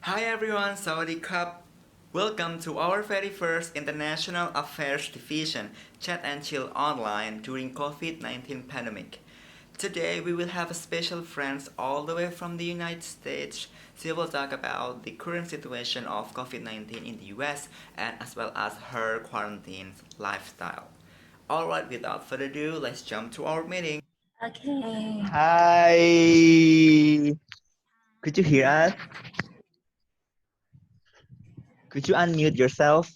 Hi everyone, Sawadee Cup. Welcome to our very first International Affairs Division, Chat and Chill online during COVID-19 pandemic. Today we will have a special friend all the way from the United States. She will talk about the current situation of COVID-19 in the US and as well as her quarantine lifestyle. Alright, without further ado, let's jump to our meeting. Okay. Hi. Could you hear us? Could you unmute yourself?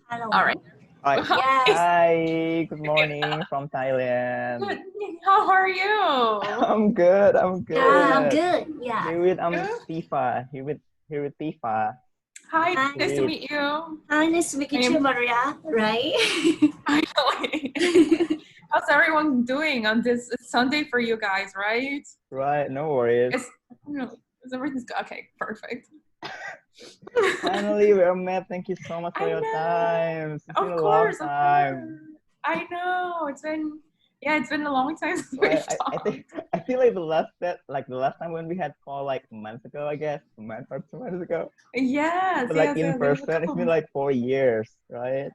Hello. All right. Hi. Yes. Hi. Good morning from Thailand. Good. How are you? I'm good. I'm Yeah, I'm good. good. Yeah. Here with Good. Tifa. Here with Tifa. Hi, Hi. nice to Sweet. meet you. Hi, nice to meet you too, Maria. Right? Finally. How's everyone doing on this Sunday for you guys, right? Right. No worries. Is everything's good? Okay, perfect. Finally, we're met. Thank you so much for I your know. time. It's been Of a long course. time. I know. It's been a long time since Right. we've I talked. think I feel like the last time when we had call like a month ago, I guess, a month or 2 months ago. Yes, But like yes, in yes. It was a person, it's couple been months. like 4 years, right?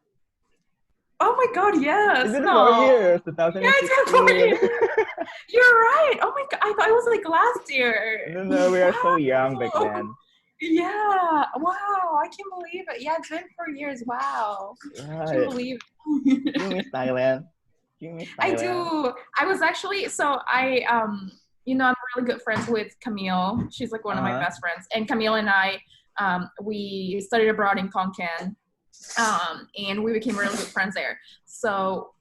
Oh my God, It's yes. been four No. years, Yeah, it's been 4 2016. years. You're right. Oh my God. I thought it was like last year. No, we are so young back Wow. then. Yeah. Wow. I can't believe it. Yeah, it's been 4 years. Wow. Can't Right. believe Do you it. miss Thailand? Do you miss I Thailand? do. I was actually, I'm really good friends with Camille. She's like one of my Uh-huh. best friends. And Camille and I, we studied abroad in Konkan. And we became really good friends there. So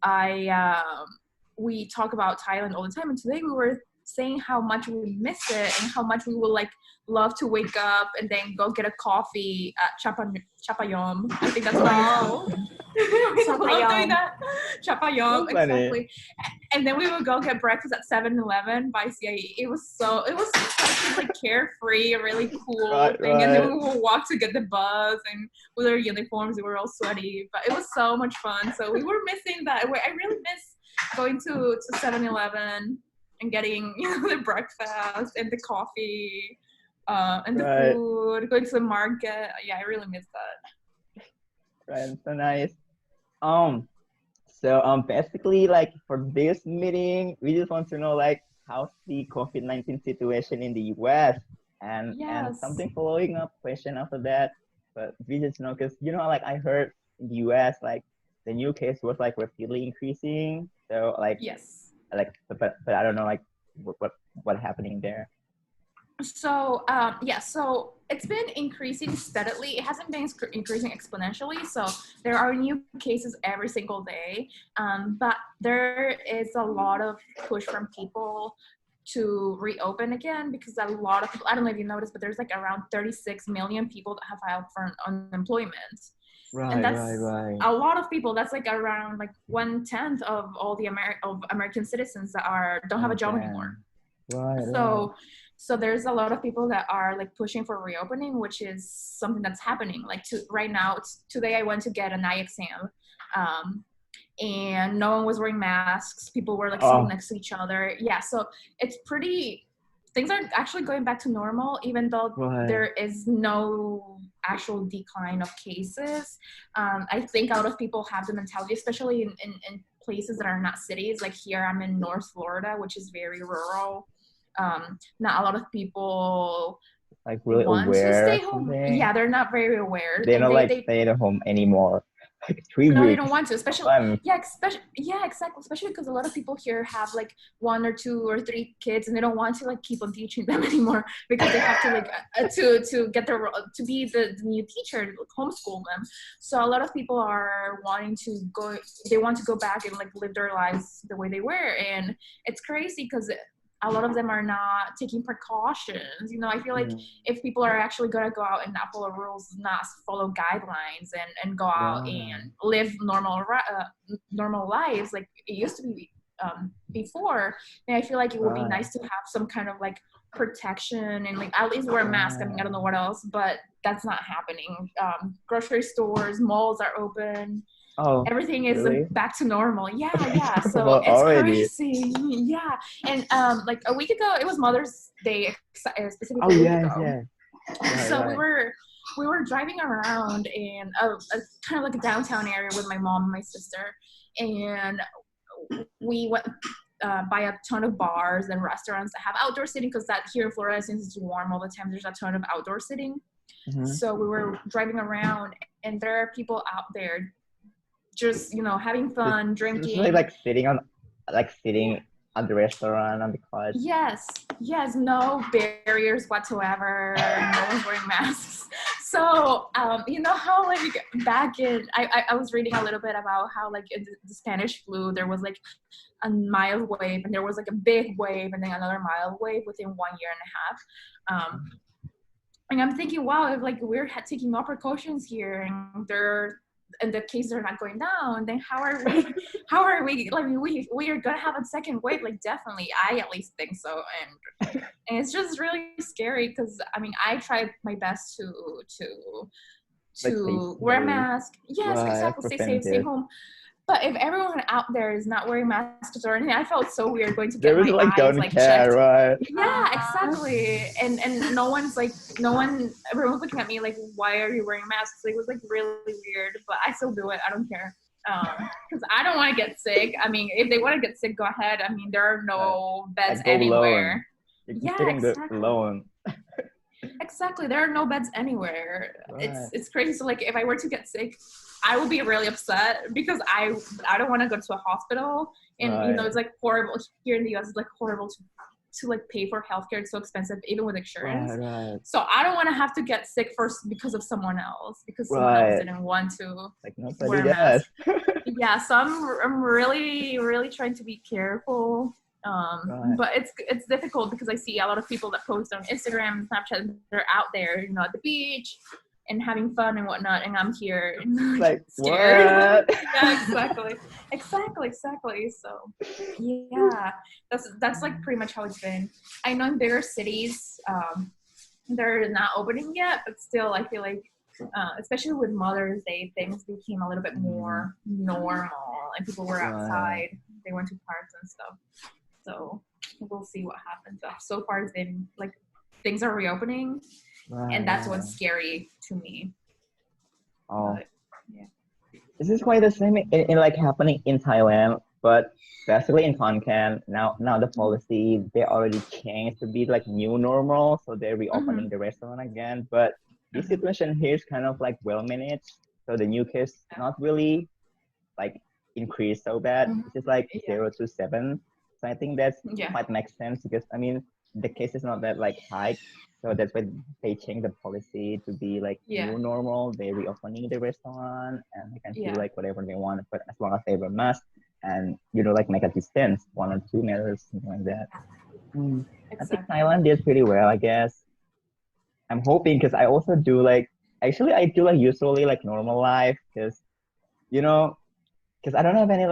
we talk about Thailand all the time. And today we were saying how much we miss it and how much we would like love to wake up and then go get a coffee at Chapayom. I think that's how it's Wow. called. We love doing Chapayom. that. So Chapayom, funny. exactly. And then we would go get breakfast at 7-Eleven by CIE. It was such a like carefree, really cool Right, thing. And then right. we would walk to get the bus and with our uniforms, we were all sweaty, but it was so much fun. So we were missing that. I really miss going to 7-Eleven and getting the breakfast and the coffee and the Right, food, going to the market. Yeah, I really miss that. right. So nice. Um, basically like for this meeting, we just want to know like how's the COVID-19 situation in the US and Yes. something following up question after that. But we just know because like I heard in the US like the new case was like rapidly increasing. So Yes. but I don't know like what happening there. So it's been increasing steadily. It hasn't been increasing exponentially. So there are new cases every single day. But there is a lot of push from people to reopen again because a lot of people, I don't know if you noticed, but there's like around 36 million people that have filed for unemployment. And Right, right, that's right. a lot of people. That's like around like 1/10 of all the American citizens that don't have a Oh job anymore. damn. Right, right. So there's a lot of people that are like pushing for reopening, which is something that's happening. Like right now, today I went to get an eye exam, um, and no one was wearing masks. People were like sitting Oh, next to each other. Yeah, so it's pretty. Things are actually going back to normal, even though right. there is no actual decline of cases. I think a lot of people have the mentality, especially in places that are not cities. Like here, I'm in North Florida, which is very rural. Not a lot of people Like really want to aware stay or home. something. Yeah, they're not very aware, They and don't they like they stay at home anymore. Like three no, they don't weeks, want to. a Especially month. yeah, exactly. Especially because a lot of people here have like 1 or 2 or 3 kids, and they don't want to like keep on teaching them anymore because they have to like to get their to be the new teacher, like, homeschool them. So a lot of people are wanting to go. They want to go back and like live their lives the way they were, and it's crazy because a lot of them are not taking precautions. I feel like Mm, if people are actually going to go out and not follow rules, not follow guidelines, and go out right. and live normal lives like it used to be before, then I feel like it would be Right. nice to have some kind of like protection and like at least wear a mask. I mean, I don't know Right. what else, but that's not happening. Grocery stores, malls are open. Oh, everything is really? back to normal. Yeah. So Well, it's already. crazy. Yeah. And like a week ago, it was Mother's Day, Oh, specifically a week yes, ago. yes. Right, So right. we were driving around in a kind of like a downtown area with my mom and my sister, and we went by a ton of bars and restaurants that have outdoor seating, because that here in Florida, since it's warm all the time, there's a ton of outdoor seating. Mm-hmm. So we were driving around, and there are people out there just having fun, It's drinking. like sitting at the restaurant on the couch. Yes, no barriers whatsoever. No one's wearing masks. So you know how like back in I was reading a little bit about how like in the Spanish flu there was like a mild wave, and there was like a big wave, and then another mild wave within 1 year and a half. And I'm thinking, wow, if like we're taking more precautions here, and the cases are not going down, then how are we like we are gonna have a second wave? Like definitely, I at least think so. And it's just really scary, because I mean I tried my best Like to stay wear a safe. mask. Yes, Right, exactly. Stay safe, stay preventive. home. But if everyone out there is not wearing masks or anything, I felt so weird going to There get was my like eyes don't like care, checked. right? Yeah, exactly. And no one's like, everyone's looking at me like, why are you wearing masks? Like, it was like really weird, but I still do it. I don't care. Because I don't want to get sick. I mean, if they want to get sick, go ahead. I mean, there are no beds Like go alone. anywhere. You Yeah, can go exactly. alone. Exactly. There are no beds anywhere. Right. It's crazy. So like if I were to get sick, I would be really upset, because I don't want to go to a hospital. And Right. it's like horrible here in the US. It's like horrible to like pay for healthcare. It's so expensive, even with insurance. Right. So I don't want to have to get sick first because of someone else, because someone else Right. didn't want to Like wear nobody a mask. does. Yeah, so I'm really trying to be careful. Right. But it's difficult, because I see a lot of people that post on Instagram and Snapchat, and they're out there, at the beach and having fun and whatnot, and I'm here Like scared. what? Yeah, exactly. So yeah, that's like pretty much how it's been. I know in bigger cities, they're not opening yet, but still, I feel like, especially with Mother's Day, things became a little bit more normal, and people were outside. They went to parks and stuff. So we'll see what happens. So far, it's been like things are reopening, and that's what's scary to me. Oh. But, yeah. This is quite the same in like happening in Thailand, but basically in Tonkan now the policy they already changed to be like new normal, so they're reopening the restaurant again. But this situation here is kind of like well managed, so the new case not really like increased so bad. It's just like 0 to 7. So I think that's might make sense, because I mean the case is not that like high. So that's why they changed the policy to be like new normal. They're reopening the restaurant, and they can do like whatever they want, but as long as they wear mask and like make a distance, 1 or 2 meters, something like that. I think Thailand did pretty well, I guess. I'm hoping, because I also do like I do like usually like normal life, because because I don't have any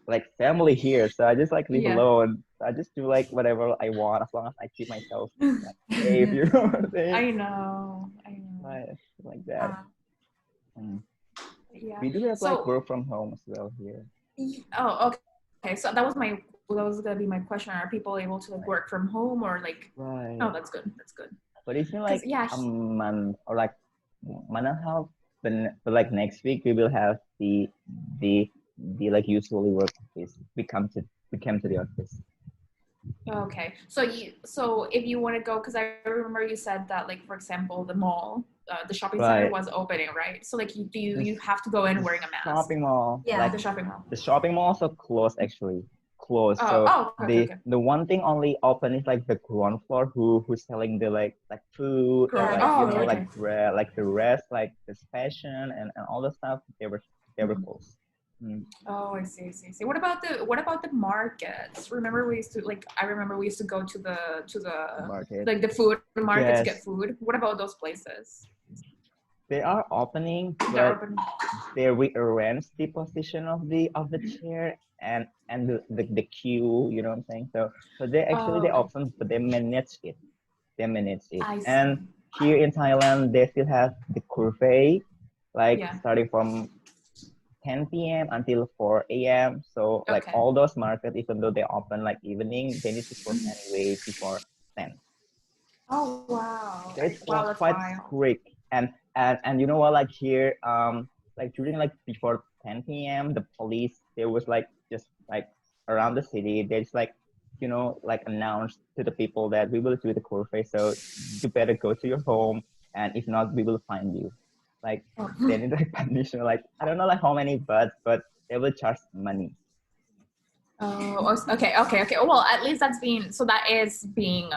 like family here, so I just like live alone. So I just do like whatever I want, as long as I keep myself like safe. You know what I'm saying? I know. Right, like that. Yeah. We do have like work from home as well here. Oh, okay. So that was gonna be my question. Are people able to like work from home, or like? Right. Oh, that's good. But it's been like a month or like month and a half. But like next week we will have the like usually work office. We came to the office. Okay. So if you want to go, because I remember you said that, like, for example, the mall, the shopping center was opening, right? So like you have to go in wearing a mask? Shopping mall. Yeah, like, the shopping mall. The shopping mall also closed actually. Closed. Okay. The one thing only open is like the ground floor who's selling the like food or like like bread, like the rest, like this fashion and all the stuff, they were closed. Oh, I see. What about the markets? Remember we used to go to the market, like the food market to get food. What about those places? They are opening, but they rearrange the position of the chair and the queue. You know what I'm saying? So they actually they open, but they manage it. And here in Thailand, they still have the curfew, like starting from 10 p.m. until 4 a.m. So like Okay. all those markets, even though they open like evening, they need to close anyway before 10. Oh wow. So it's Wow, that's quite wild. strict. And you know what, like here, like during like before 10 p.m. the police, there was like just like around the city, they just like, like announced to the people that we will do the curfew, so you better go to your home, and if not, we will find you. Like Oh. they need like punishment, like I don't know like how many, but they will charge money. Oh, okay. Well, at least that is being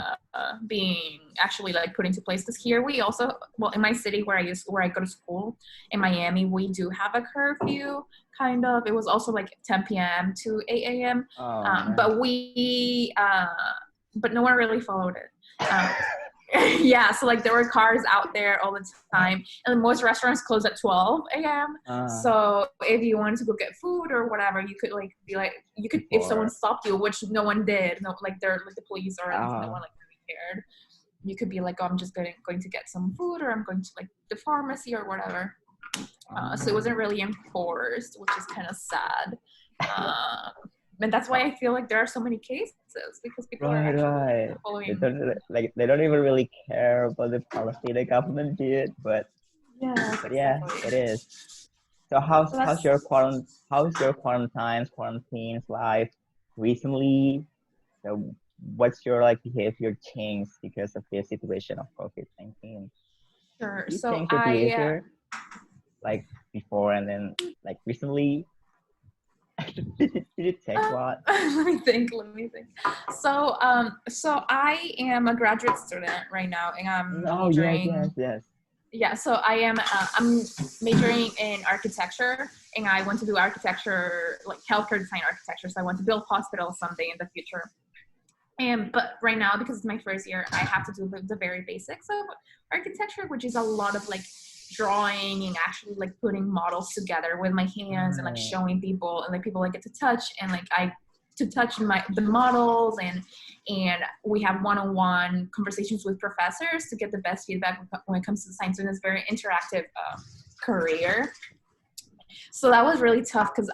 actually like put into place. Because here we also, well, in my city where I go to school in Miami, we do have a curfew. Kind of. It was also like 10 p.m. to 8 a.m. Oh, But no one really followed it. Yeah, so like there were cars out there all the time, and most restaurants close at 12 a.m. So if you wanted to go get food or whatever, you could like be like, you could, if someone stopped you, which no one did, no, like they're like the police or no one like really cared, you could be like, oh, I'm just going to get some food, or I'm going to like the pharmacy or whatever. So it wasn't really enforced, which is kind of sad. And that's why I feel like there are so many cases, because people are actually following. They don't even really care about the policy the government did, but Exactly. yeah, it is. So how's your quarantines life recently? So what's your like behavior change because of the situation of COVID-19? Sure. Do you So change your behavior like before and then like recently? Did it take a lot? Let me think. So I am a graduate student right now, and I'm majoring. Yes. Yeah, so I'm majoring in architecture, and I want to do architecture, like healthcare design architecture. So I want to build hospitals someday in the future. But right now, because it's my first year, I have to do the very basics of architecture, which is a lot of like drawing and actually like putting models together with my hands and like showing people, and like people like get to touch, and like to touch the models, and we have one-on-one conversations with professors to get the best feedback when it comes to design. So it's a very interactive career. So that was really tough, because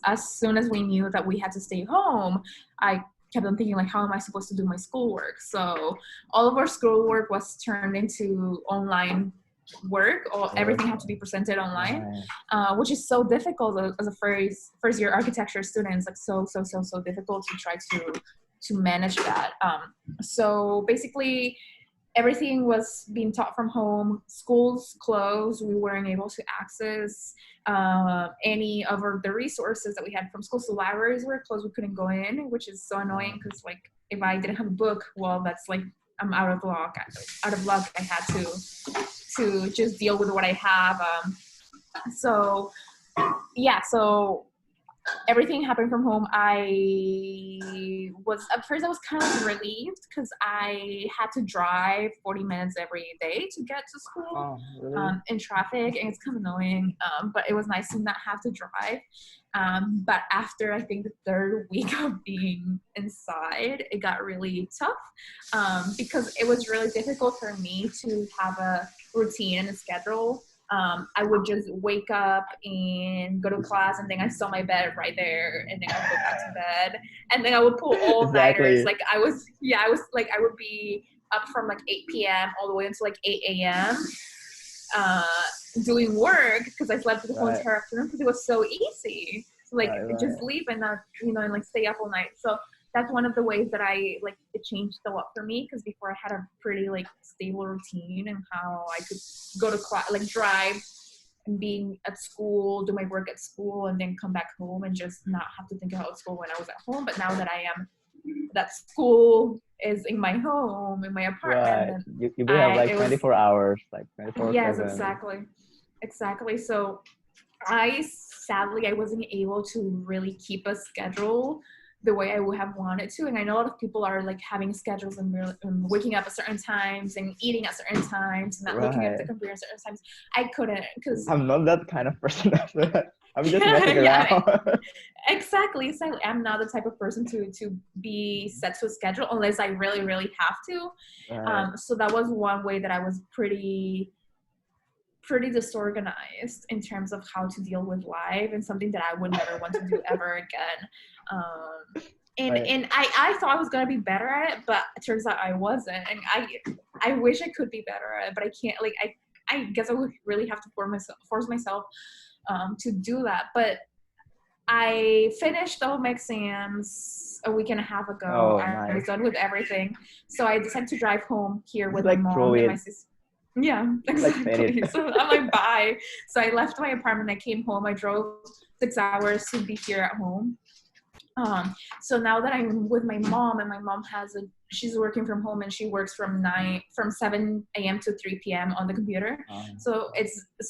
as soon as we knew that we had to stay home, I kept on thinking like, how am I supposed to do my schoolwork? So all of our schoolwork was turned into online work, or everything had to be presented online, which is so difficult as a first year architecture student. It's like so difficult to try to manage that. So basically everything was being taught from home. Schools closed. We weren't able to access any of the resources that we had from school. So libraries were closed. We couldn't go in, which is so annoying, because like if I didn't have a book, well, that's like I'm out of luck. I had to just deal with what I have. So everything happened from home. At first I was kind of relieved, because I had to drive 40 minutes every day to get to school. Really? In traffic, and it's kind of annoying, but it was nice to not have to drive. But after I think the third week of being inside, it got really tough, because it was really difficult for me to have a routine and a schedule. I would just wake up and go to class, and then I saw my bed right there, and then I would go back to bed, and then I would pull all-nighters. Like I would be up from like 8 p.m. all the way until like 8 a.m. Doing work, because I slept the whole entire afternoon, because it was so easy to like just sleep and not, and like stay up all night. So that's one of the ways that it changed a lot for me, because before I had a pretty like stable routine, and how I could go to class, like drive and being at school, do my work at school, and then come back home and just not have to think about school when I was at home. But now that school is in my home, in my apartment. You will have like 24 hours, like 24/7. Yes, exactly. So I wasn't able to really keep a schedule the way I would have wanted to. And I know a lot of people are like having schedules and waking up at certain times and eating at certain times and not looking at the computer at certain times. I couldn't, because I'm not that kind of person. I'm just messing around. Exactly. I'm not the type of person to be set to a schedule unless I really, really have to. So that was one way that I was pretty pretty disorganized in terms of how to deal with life, and something that I would never want to do ever again. And I thought I was gonna be better at it, but it turns out I wasn't. And I wish I could be better at it, but I can't. Like I guess I would really have to force myself to do that. But I finished all my exams a week and a half ago. Oh, I was nice. done with everything, so I decided to drive home here with my Like throw mom and my it, sister. Yeah, like set exactly. it. So I'm like, bye. So I left my apartment. I came home. I drove 6 hours to be here at home. So now that I'm with my mom, and my mom she's working from home, and she works from 7 a.m. to 3 p.m. on the computer. So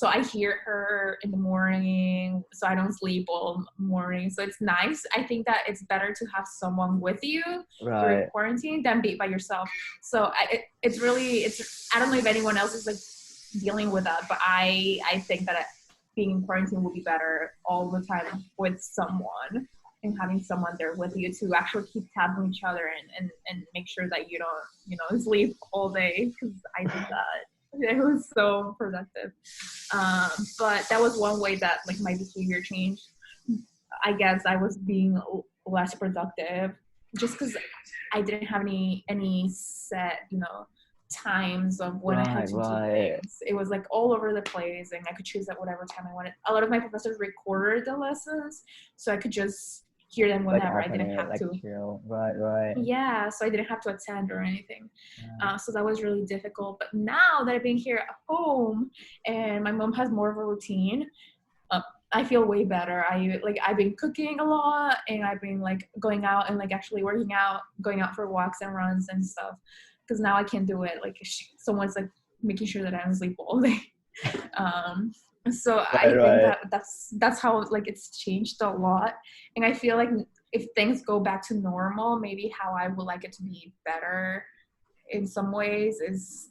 I hear her in the morning, so I don't sleep all morning. So it's nice. I think that it's better to have someone with you during Right. quarantine than be by yourself. So it's I don't know if anyone else is like dealing with that, but I think that being in quarantine will be better all the time with someone, and having someone there with you to actually keep tabs on each other and make sure that you don't, sleep all day, because I did that. It was so productive. But that was one way that like my behavior changed. I guess I was being less productive just because I didn't have any set, times of when I had to do things. It was like all over the place, and I could choose at whatever time I wanted. A lot of my professors recorded the lessons, so I could just hear them whenever. I didn't have to. Chill. Right. Yeah, so I didn't have to attend or anything. So that was really difficult. But now that I've been here at home and my mom has more of a routine, I feel way better. I've been cooking a lot, and I've been like going out and like actually working out, going out for walks and runs and stuff. Because now I can do it. Like someone's like making sure that I don't sleep all day. So I think that's how like it's changed a lot. And I feel like if things go back to normal, maybe how I would like it to be better in some ways is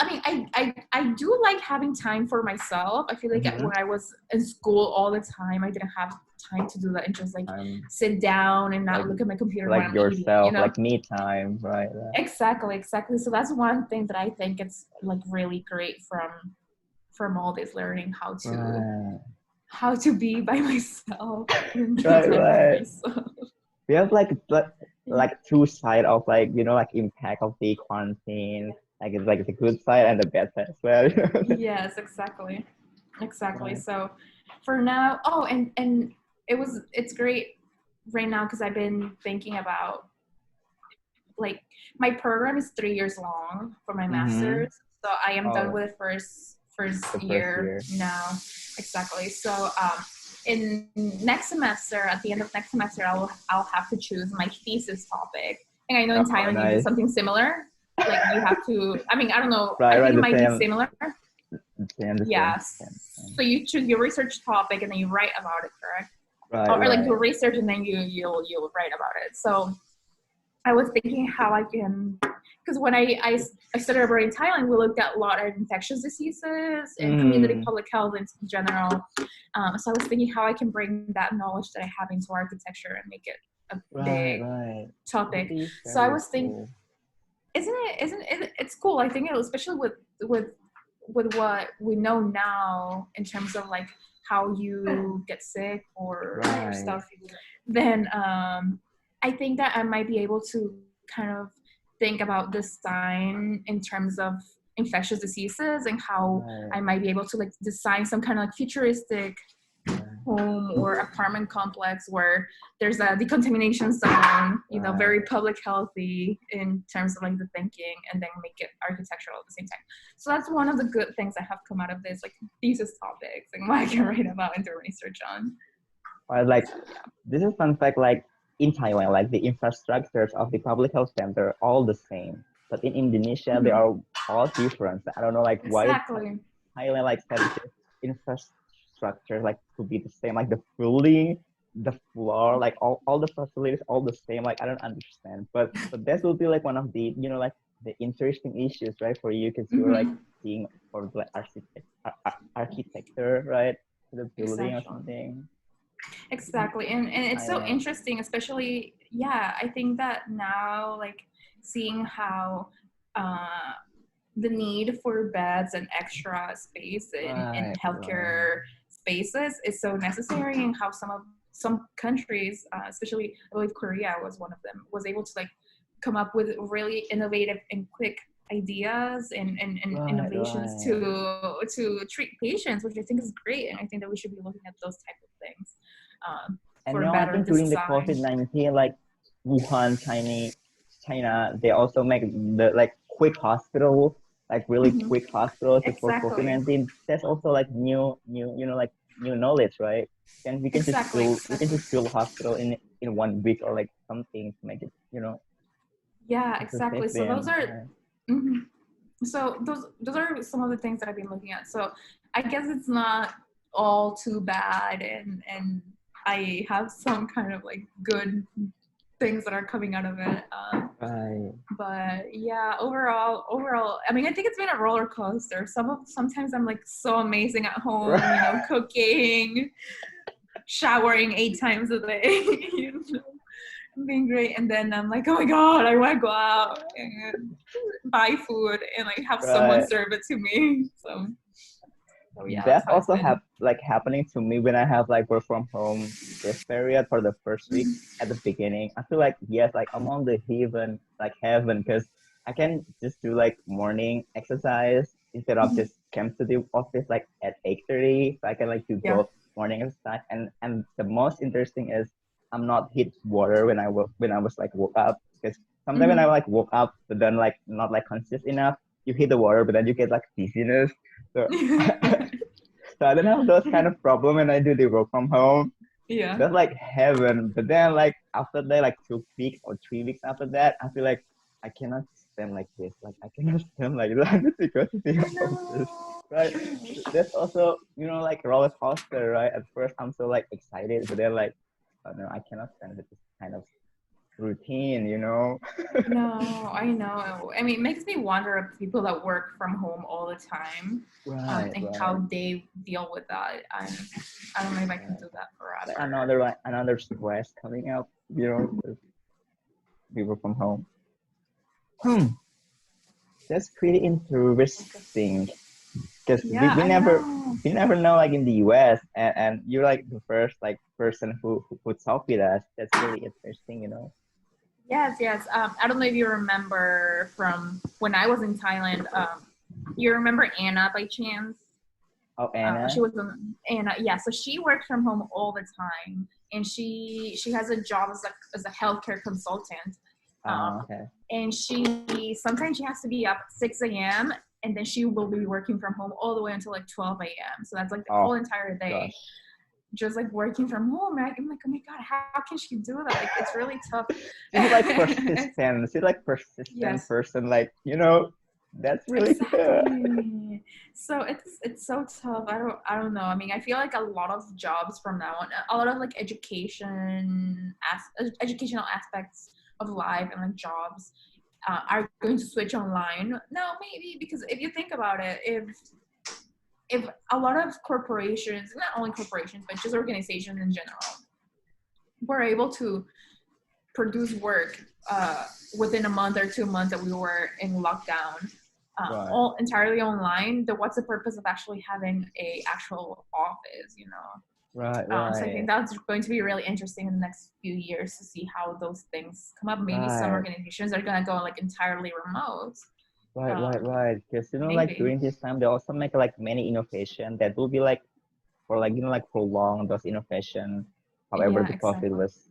I do like having time for myself. I feel like when I was in school all the time, I didn't have time to do that and just like sit down and not look at my computer like when I'm yourself, eating, like me time, right? Exactly. So that's one thing that I think it's like really great from all this learning how to be by myself. Right. We have like two sides of like like impact of the quarantine. Like it's like the good side and the bad side as well. Yes, exactly. Right. So for now, and it's great right now because I've been thinking about like my program is 3 years long for my master's, so I am done with the first year now. Exactly. So in next semester, at the end of next semester, I'll have to choose my thesis topic. And I know in Thailand you do something similar. Like you have to. I mean, I don't know. I think it might be similar. Yes. So you choose your research topic and then you write about it, correct? Or like do research and then you'll write about it. So I was thinking how I can, because when I studied abroad in Thailand, we looked at a lot of infectious diseases and community public health in general. So I was thinking how I can bring that knowledge that I have into architecture and make it a big topic. So I was thinking, isn't it? It's cool. I think especially with what we know now in terms of like how you get sick or stuff. Then I think that I might be able to kind of think about design in terms of infectious diseases and how I might be able to like design some kind of like futuristic home or apartment complex where there's a decontamination zone, very public healthy in terms of like the thinking, and then make it architectural at the same time. So that's one of the good things that have come out of this, like thesis topics and what I can write about and do research on. Like this is fun fact, like in Thailand, like the infrastructures of the public health center are all the same, but in Indonesia they are all different. I don't know like why Thailand like set infrastructure like to be the same, like the building, the floor, like all the facilities all the same. Like I don't understand, but that will be like one of the like the interesting issues, right, for you, because you're like seeing or like architecture, right, to the building or something. Exactly. And it's so interesting, especially I think that now like seeing how the need for beds and extra space in Right, healthcare spaces is so necessary, and how some countries, especially I believe Korea was one of them, was able to like come up with really innovative and quick ideas and innovations right. to treat patients, which I think is great, and I think that we should be looking at those type of things And for now I better think during the design. COVID-19, like Wuhan, China, they also make the like quick hospital, like really Mhm. quick hospitals for Exactly. COVID-19. That's also like new, like new knowledge, right? And Exactly. we can Exactly. just build hospital in 1 week or like something to make it, Yeah. to save Exactly. So those them. are. Right. Mhm. So those are some of the things that I've been looking at. So I guess it's not all too bad, and I have some kind of like good things that are coming out of it. Right. But yeah, overall, I mean, I think it's been a roller coaster. Sometimes I'm like so amazing at home, Right. cooking, showering 8 times a day, being great, and then I'm like, oh my god, I want to go out and buy food and like have someone Right. serve it to me. So yeah, that's That's how it's also been. happening to me when I have like work from home this period for the first week at the beginning. I feel like yes, like I'm on the heaven, because I can just do like morning exercise instead of just come to the office like at 8:30. So I can like do Yeah. both morning exercise, and the most interesting is I'm not hit water when I was like woke up, because sometimes when I Mhm. like woke up but then like not like conscious enough, you hit the water but then you get like dizziness. So so I don't have those kind of problem when I do the work from home. Yeah. That's like heaven. But then like after that, like 2 weeks or 3 weeks after that, I feel like I cannot stand like this. Like I cannot stand like that because of the I office. know. Right. That's also, like roller coaster, right? At first I'm so like excited, but then like, oh no, I cannot stand this kind of routine. I know. I mean, it makes me wonder of people that work from home all the time, Right, and right, how they deal with that. I don't know if I can right. do that Like forever. another stress coming up, 'cause we work from home. Hmm. That's pretty interesting because Yeah, we I never know. we never know like in the US, and you're like the first like person who talk with us. That's really interesting. Yes, yes. I don't know if you remember from when I was in Thailand. You remember Anna by chance? Oh, She Anna. was Anna. Yeah, so she works from home all the time, and she has a job as a healthcare consultant. Um, Okay. and sometimes she has to be up 6 a.m. and then she will be working from home all the way until like 12 a.m. So that's like the whole Oh entire day, gosh. just like working from home. And I'm like, oh my god, how can she do that? Like, it's really tough. She's like persistent. She's like persistent Yes. person. Like that's really good. Exactly. So it's so tough. I don't know. I mean, I feel like a lot of jobs from now on, a lot of like educational aspects of life and like jobs are going to switch online. No, maybe because if you think about it, if a lot of corporations, not only corporations but just organizations in general, were able to produce work within a month or 2 months that we were in lockdown, Right. all entirely online, then what's the purpose of actually having a actual office? Right. So I think Right. that's going to be really interesting in the next few years to see how those things come up. Maybe some Right. organizations are gonna go like entirely remote. Right. Right. Um, Right. Because like maybe. during this time, they also make like many innovation that will be like for like like prolong those innovation. However, Yeah, the COVID exactly. was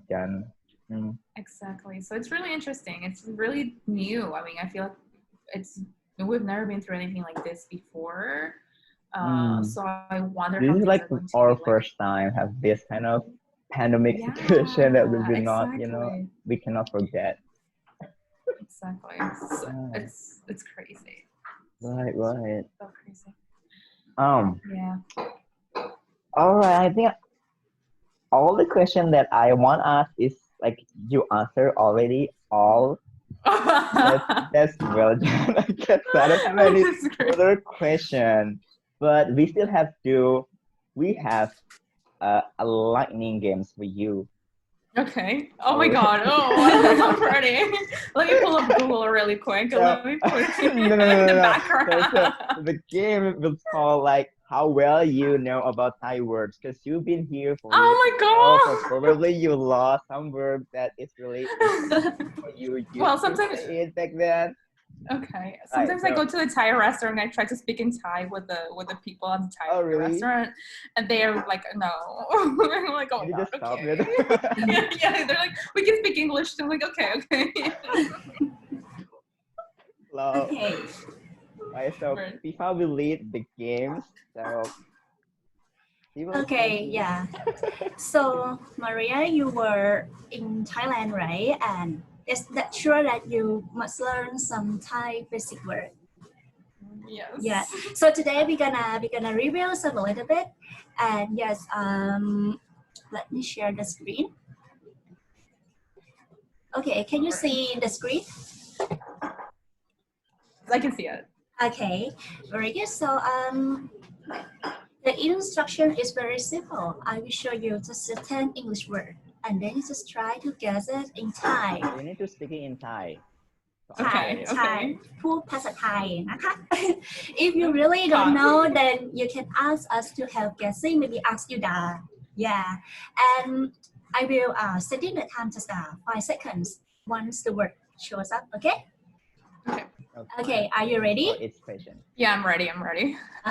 done. Mm. Exactly. So it's really interesting. It's really new. I mean, I feel like it's we've never been through anything like this before. Mm. So I wonder This how is things like are going to our be like. first time have this kind of pandemic situation that we Yeah, will not, exactly. we cannot forget. Exactly. Right. It's crazy. Right. Right. So crazy. Um. Yeah. All right. I think all the question that I want to ask is like you answer already all. That's well done. I guess I don't have any It's great. further question, but we still have to. We have a lightning games for you. Okay. Oh my God. Oh, I'm ready. Let me pull up Google really quick. So, Let me put it no, no, no, in the no, no. background. So the game will call like how well you know about Thai words, because you've been here for years Oh now, so my God. probably you lost some words that is really important what you used Well, to sometimes. say it back then. Okay. Right. Sometimes I So, go to the Thai restaurant and I try to speak in Thai with the people at the Thai oh really? restaurant, and they are like, no. I'm like, oh my Maybe God. just stop Okay. it. Yeah. They're like, we can speak English. I'm like, okay. Hello. Okay. Right. So Right. FIFA will lead the games. So he will Okay, explain to you. yeah. So, Maria, you were in Thailand, right? And is that sure that you must learn some Thai basic word? Yes. Yeah. So today we're gonna review some a little bit, and yes, let me share the screen. Okay, can you see the screen? I can see it. Okay, very good. So the instruction is very simple. I will show you just 10 English word, and then you just try to guess it in Thai. You need to speak it in Thai. So Okay. after- ไทย พูดภาษาไทยนะคะ If you really don't know, then you can ask us to help guessing, maybe ask you that. Yeah, and I will setting the time just 5 seconds once the word shows up. Okay. Okay. Are you ready? For each question. Yeah, I'm ready. I'm ready.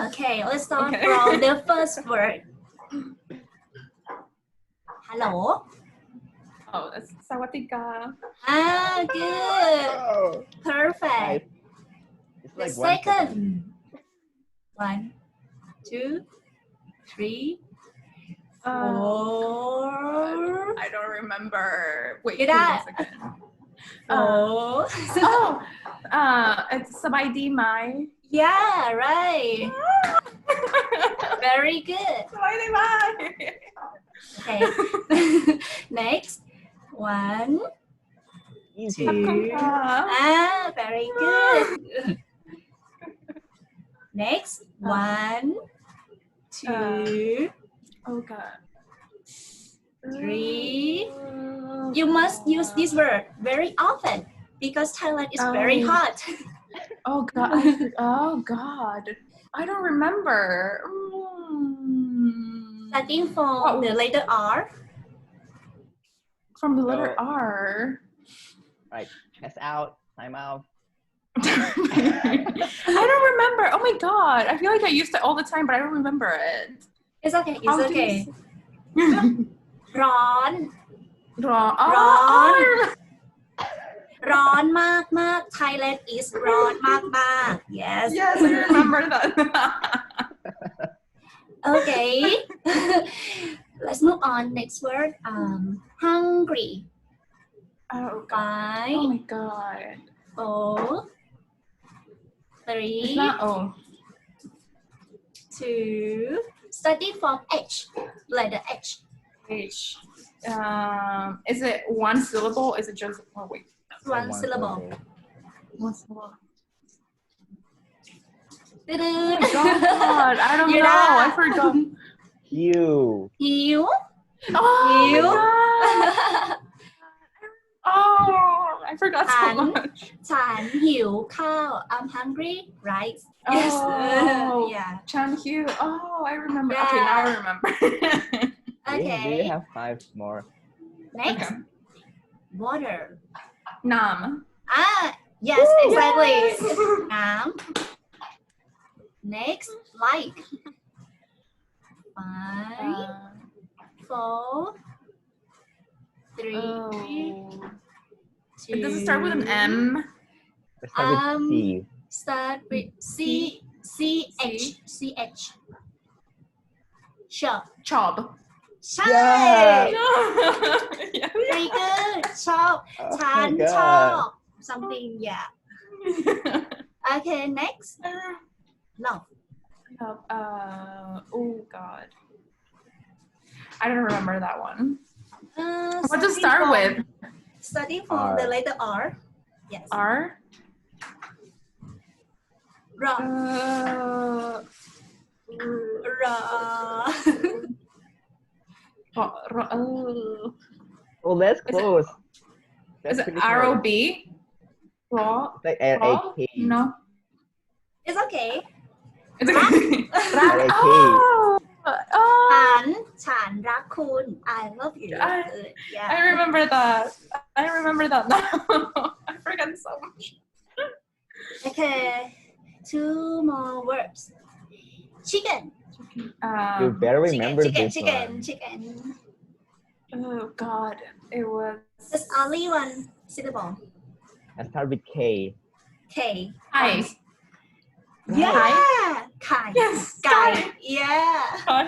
Okay. Let's start Okay. from the first word. Hello. Oh, that's Sawatika. Good. Oh, Perfect. nice. It's The like 1 second. second. 1, 2, 3, 4. I don't remember. Wait, Get give me out. a second. 4. It's Sabaidi Mai. Yeah, right. Very good. Sabaidi Mai. Okay. Next. 1, Easy. 2. Very good. Next. 1, 2, Oh God. 3. You must use this word very often because Thailand is very Oh. hot. Oh God. Oh God. I don't remember. Starting from the letter R. From the letter So- R. Right. Test out. Time out. I don't remember. Oh my God. I feel like I used it all the time, but I don't remember it. It's okay. It's How do you okay. say- ร้อน Raw. Oh, Raw. oh, ร้อนมากมาก Thailand is ร้อนมากมาก Yes. yes, I remember that. Okay. Let's move on. Next word. Hungry. Oh God. Oh 5, my God. 4, It's 3, not. Oh. 2. Starting from H. Letter H. H. Is it one syllable? Is it just? Oh wait. One syllable. One syllable. Dun-dun. Oh God. I don't You're know. I not. forgot. You. หิว Oh my You? God. Oh, I forgot so Tan. much. ฉันหิวข้าว I'm hungry, right? Yes. Oh. Yeah. Chan Hugh. Oh, I remember. Okay, now I remember. Do you Okay. have 5 more? Next. Okay. Water. Nam. Yes, exactly. Yes. Nam. Next, like. 5, 4, 3, Oh. 2. Does it start with an M? Let's start with C. Start with C-H. Sure. Chob. ใช่ Yeah. Very good. ชอบ Oh ฉัน my ชอบ God. something. Yeah. Okay, next. Love. Oh God. I don't remember that one. What does it Starting start from- with? Starting from R. the letter R. Yes. R? Ra. Ra. Oh. Oh, that's Is it- close. Is That's it pretty close. R-O-B? Raw? It's like at Raw? a K. No. It's okay. It's okay. At a K. Oh! ฉันรักคุณ I love you. I Yeah. remember that. I remember that now. I forgot so much. Okay. 2 more words. Chicken. You better Chicken. remember Chicken. this Chicken. one. Chicken. Oh God, it was. There's only one syllable. I start with K. K. Hi. Yeah. Kai. Yes. Kai. Yeah. God.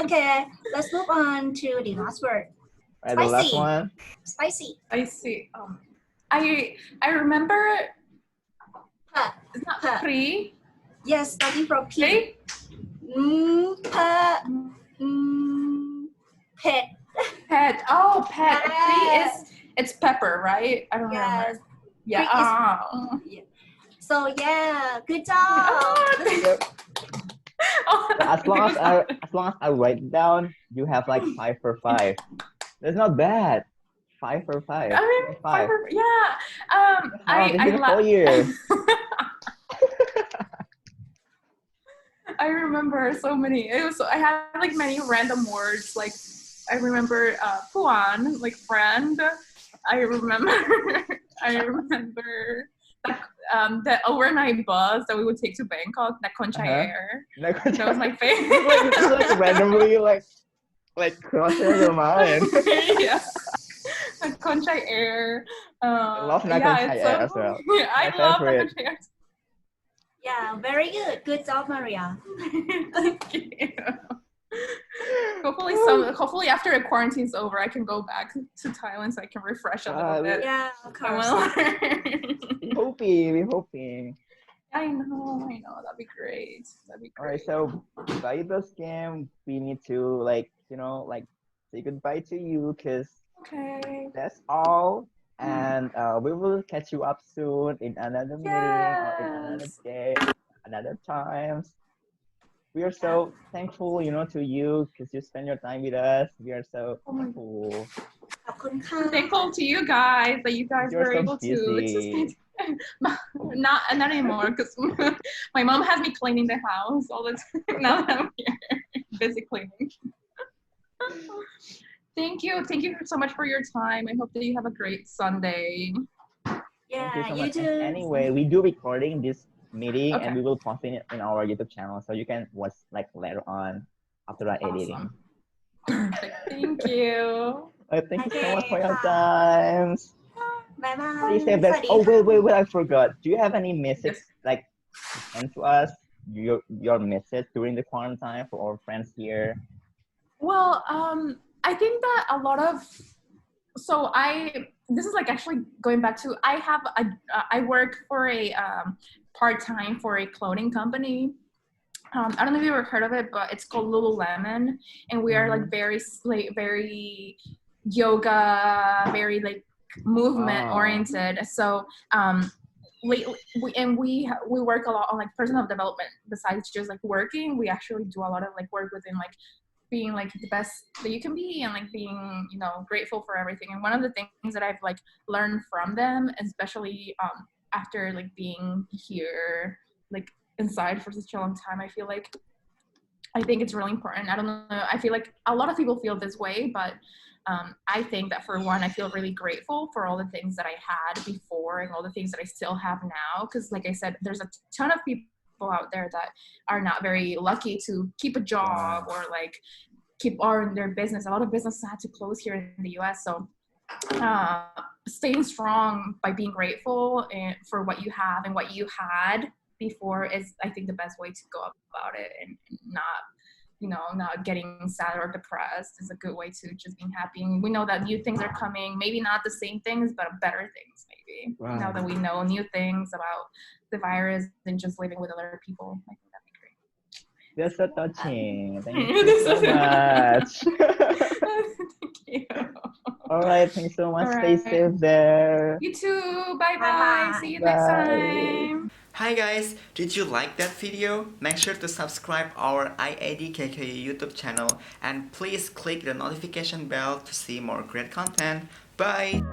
Okay. Let's move on to the last word. Right, the last Spicy. one. Spicy. I see. I remember. Huh. It's not Huh. pre. Yes, starting from P. Pre. Pet. Pet. Oh, pet. Yes. Pre is. It's pepper, right? I don't Yes. remember. Yeah. So yeah, good job. So as long as I write it down, you have like 5 for 5. That's not bad. 5 for 5. I mean, 5. yeah. It's been a whole year. I remember so many. I had like many random words. Like I remember Puan, like friend. I remember the overnight bus that we would take to Bangkok, that Conchai Air. That was my favorite. like randomly like crossing your mind. Yeah. Conchai Air. I love Conchai Air as well. I My love favorite. Conchai Air. Yeah, very good. Good job, Maria. Thank you. Hopefully after the quarantine's over, I can go back to Thailand so I can refresh a little bit. Yeah, of I course. will learn. We're hoping. I know. That'd be great. All right, so by this game, we need to say goodbye to you because Okay. that's all. And we will catch you up soon in another meeting or in another day, another times. We are so thankful, to you because you spend your time with us. We are so thankful. ขอบคุณค่ะ Thankful to you guys that you guys You're were so able to busy. not anymore because my mom has me cleaning the house all the time. Now that I'm here, busy cleaning. Thank you so much for your time. I hope that you have a great Sunday. Thank you Yeah, so you much. too. And anyway, we do recording this meeting and Okay. we will post it in our YouTube channel so you can watch like later on after that editing. Perfect. Thank you. Thank you so much for your Okay. time. Bye bye. Please say that. Oh wait, I forgot. Do you have any message like to send to us? Your message during the quarantine for our friends here? Well, I think that a lot of this is like actually going back to I work for a part-time for a clothing company. I don't know if you ever heard of it, but it's called Lululemon, and we are like very yoga, very like movement oriented. So lately we work a lot on like personal development. Besides just like working, we actually do a lot of like work within like being like the best that you can be and like being grateful for everything. And one of the things that I've like learned from them, especially after like being here like inside for such a long time, I think it's really important. I don't know, I feel like a lot of people feel this way, but I think that for one, I feel really grateful for all the things that I had before and all the things that I still have now, because like I said, there's a ton of people out there that are not very lucky to keep a job or like keep on their business. A lot of businesses had to close here in the US. So staying strong by being grateful for what you have and what you had before is, I think, the best way to go about it, and not getting sad or depressed is a good way to just being happy. And we know that new things are coming, maybe not the same things, but better things maybe. Wow. Now that we know new things about the virus and just living with other people, I think that'd be great. That's so touching. Thank you so much. Thank you. All right, thanks so much. All Stay right. safe there. You too. Bye Bye-bye. bye. See you next Bye. time. Hi guys, did you like that video? Make sure to subscribe our IAD KKU YouTube channel and please click the notification bell to see more great content. Bye!